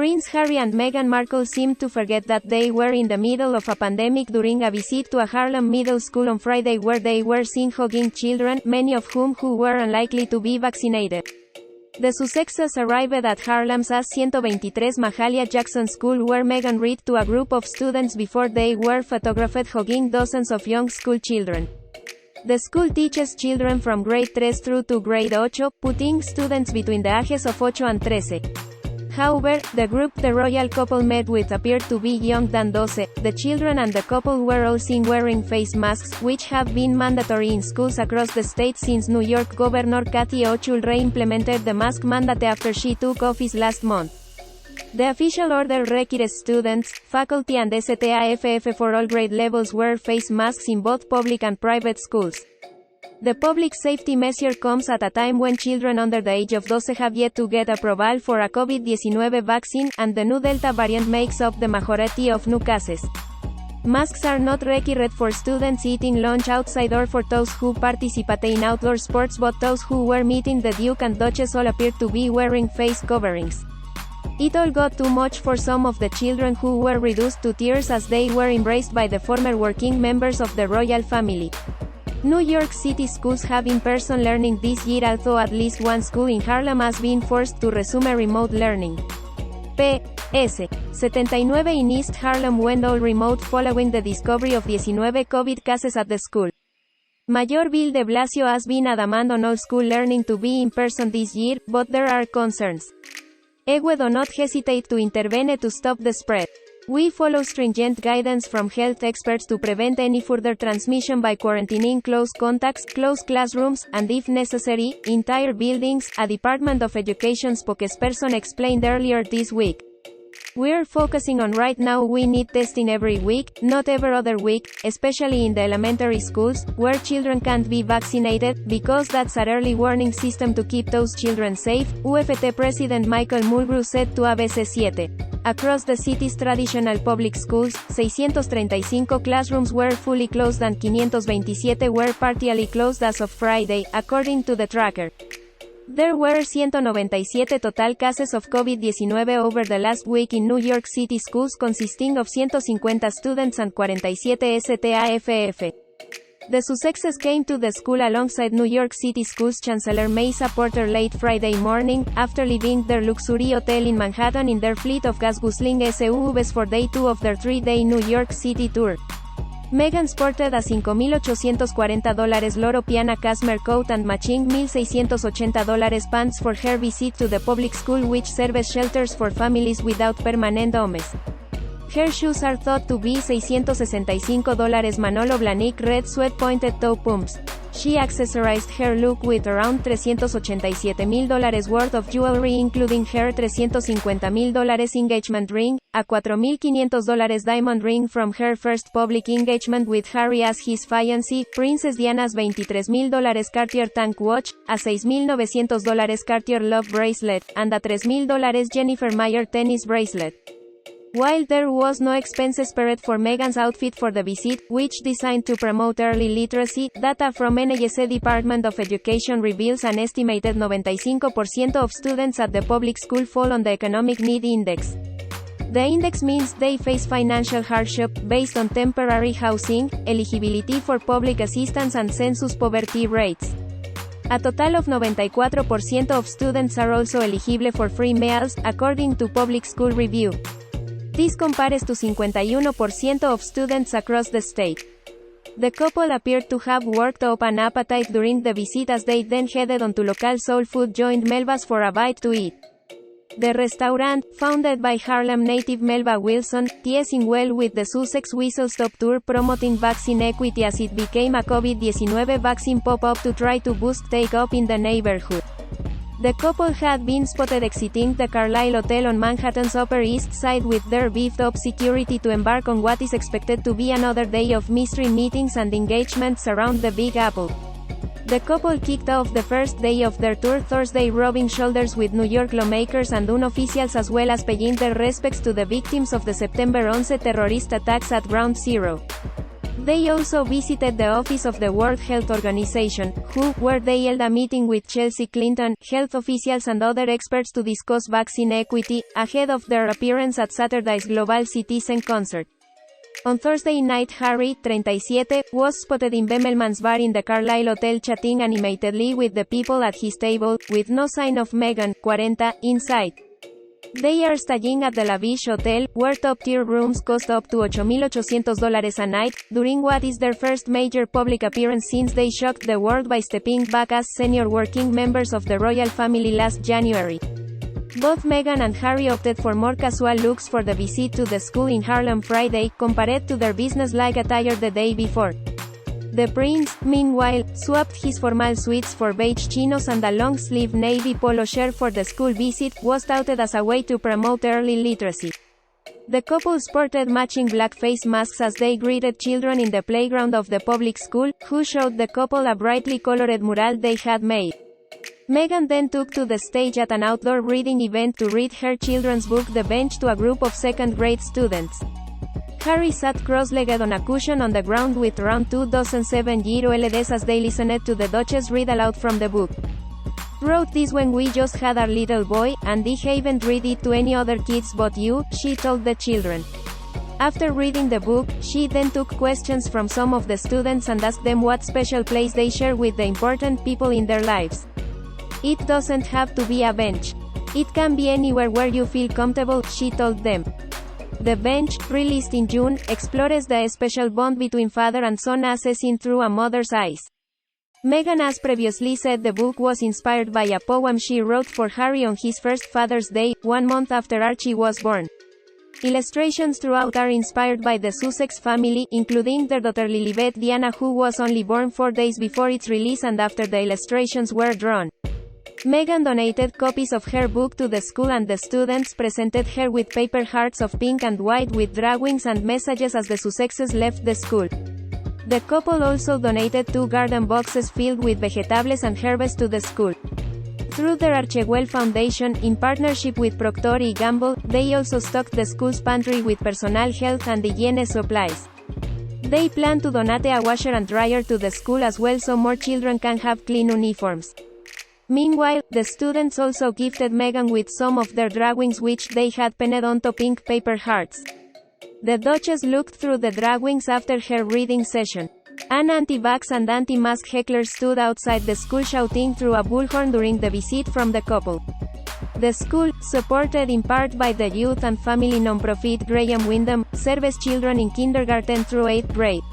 Prince Harry and Meghan Markle seemed to forget that they were in the middle of a pandemic during a visit to a Harlem middle school on Friday where they were seen hugging children, many of whom who were unlikely to be vaccinated. The Sussexes arrived at Harlem's A123 Mahalia Jackson School where Meghan read to a group of students before they were photographed hugging dozens of young school children. The school teaches children from grade 3 through to grade 8, putting students between the ages of 8 and 13. However, the group the royal couple met with appeared to be younger than 12. The children and the couple were all seen wearing face masks, which have been mandatory in schools across the state since New York Governor Kathy Hochul re-implemented the mask mandate after she took office last month. The official order requires students, faculty and staff for all grade levels wear face masks in both public and private schools. The public safety measure comes at a time when children under the age of 12 have yet to get approval for a COVID-19 vaccine, and the new Delta variant makes up the majority of new cases. Masks are not required for students eating lunch outside or for those who participate in outdoor sports, but those who were meeting the Duke and Duchess all appeared to be wearing face coverings. It all got too much for some of the children who were reduced to tears as they were embraced by the former working members of the royal family. New York City schools have in-person learning this year, although at least one school in Harlem has been forced to resume remote learning. P.S. 79 in East Harlem went all remote following the discovery of 19 COVID cases at the school. Mayor Bill de Blasio has been adamant on all school learning to be in person this year, but there are concerns. We do not hesitate to intervene to stop the spread. We follow stringent guidance from health experts to prevent any further transmission by quarantining close contacts, close classrooms, and if necessary, entire buildings, a Department of Education spokesperson explained earlier this week. We're focusing on right now we need testing every week, not every other week, especially in the elementary schools, where children can't be vaccinated, because that's an early warning system to keep those children safe, UFT President Michael Mulgrew said to ABC7. Across the city's traditional public schools, 635 classrooms were fully closed and 527 were partially closed as of Friday, according to the tracker. There were 197 total cases of COVID-19 over the last week in New York City schools, consisting of 150 students and 47 staff. The Sussexes came to the school alongside New York City Schools Chancellor Mesa Porter late Friday morning, after leaving their luxury hotel in Manhattan in their fleet of gas-guzzling SUVs for day 2 of their 3-day New York City tour. Meghan sported a $5,840 Loro Piana cashmere coat and matching $1,680 pants for her visit to the public school, which serves shelters for families without permanent homes. Her shoes are thought to be $665 Manolo Blahnik red suede pointed toe pumps. She accessorized her look with around $387,000 worth of jewelry, including her $350,000 engagement ring, a $4,500 diamond ring from her first public engagement with Harry as his fiancée, Princess Diana's $23,000 Cartier tank watch, a $6,900 Cartier love bracelet, and a $3,000 Jennifer Meyer tennis bracelet. While there was no expense spared for Meghan's outfit for the visit, which designed to promote early literacy, data from NYC Department of Education reveals an estimated 95% of students at the public school fall on the Economic Need Index. The index means they face financial hardship, based on temporary housing, eligibility for public assistance and census poverty rates. A total of 94% of students are also eligible for free meals, according to Public School Review. This compares to 51% of students across the state. The couple appeared to have worked up an appetite during the visit as they then headed on to local soul food joint Melba's for a bite to eat. The restaurant, founded by Harlem native Melba Wilson, ties in well with the Sussex Whistle Stop Tour promoting vaccine equity as it became a COVID-19 vaccine pop-up to try to boost take-up in the neighborhood. The couple had been spotted exiting the Carlyle Hotel on Manhattan's Upper East Side with their beefed-up security to embark on what is expected to be another day of mystery meetings and engagements around the Big Apple. The couple kicked off the first day of their tour Thursday rubbing shoulders with New York lawmakers and UN officials, as well as paying their respects to the victims of the September 11 terrorist attacks at Ground Zero. They also visited the office of the World Health Organization, where they held a meeting with Chelsea Clinton, health officials and other experts to discuss vaccine equity, ahead of their appearance at Saturday's Global Citizen concert. On Thursday night Harry, 37, was spotted in Bemelman's bar in the Carlisle Hotel chatting animatedly with the people at his table, with no sign of Meghan, 40, in sight. They are staying at the lavish hotel, where top-tier rooms cost up to $8,800 a night, during what is their first major public appearance since they shocked the world by stepping back as senior working members of the royal family last January. Both Meghan and Harry opted for more casual looks for the visit to the school in Harlem Friday, compared to their business-like attire the day before. The prince, meanwhile, swapped his formal suits for beige chinos and a long-sleeved navy polo shirt for the school visit, was touted as a way to promote early literacy. The couple sported matching black face masks as they greeted children in the playground of the public school, who showed the couple a brightly colored mural they had made. Meghan then took to the stage at an outdoor reading event to read her children's book The Bench to a group of second-grade students. Harry sat cross-legged on a cushion on the ground with around 2 dozen 7-year-olds as they listened to the Duchess read aloud from the book. "Wrote this when we just had our little boy, and I haven't read it to any other kids but you," she told the children. After reading the book, she then took questions from some of the students and asked them what special place they share with the important people in their lives. "It doesn't have to be a bench. It can be anywhere where you feel comfortable," she told them. The Bench, released in June, explores the special bond between father and son as seen through a mother's eyes. Meghan has previously said the book was inspired by a poem she wrote for Harry on his first Father's Day, 1 month after Archie was born. Illustrations throughout are inspired by the Sussex family, including their daughter Lilibet Diana, who was only born 4 days before its release and after the illustrations were drawn. Meghan donated copies of her book to the school and the students presented her with paper hearts of pink and white with drawings and messages as the Sussexes left the school. The couple also donated 2 garden boxes filled with vegetables and herbs to the school. Through their Archewell Foundation, in partnership with Procter & Gamble, they also stocked the school's pantry with personal health and hygiene supplies. They plan to donate a washer and dryer to the school as well so more children can have clean uniforms. Meanwhile, the students also gifted Meghan with some of their drawings which they had penned onto pink paper hearts. The Duchess looked through the drawings after her reading session. An anti-vax and anti-mask heckler stood outside the school shouting through a bullhorn during the visit from the couple. The school, supported in part by the youth and family non-profit Graham Windham, serves children in kindergarten through 8th grade.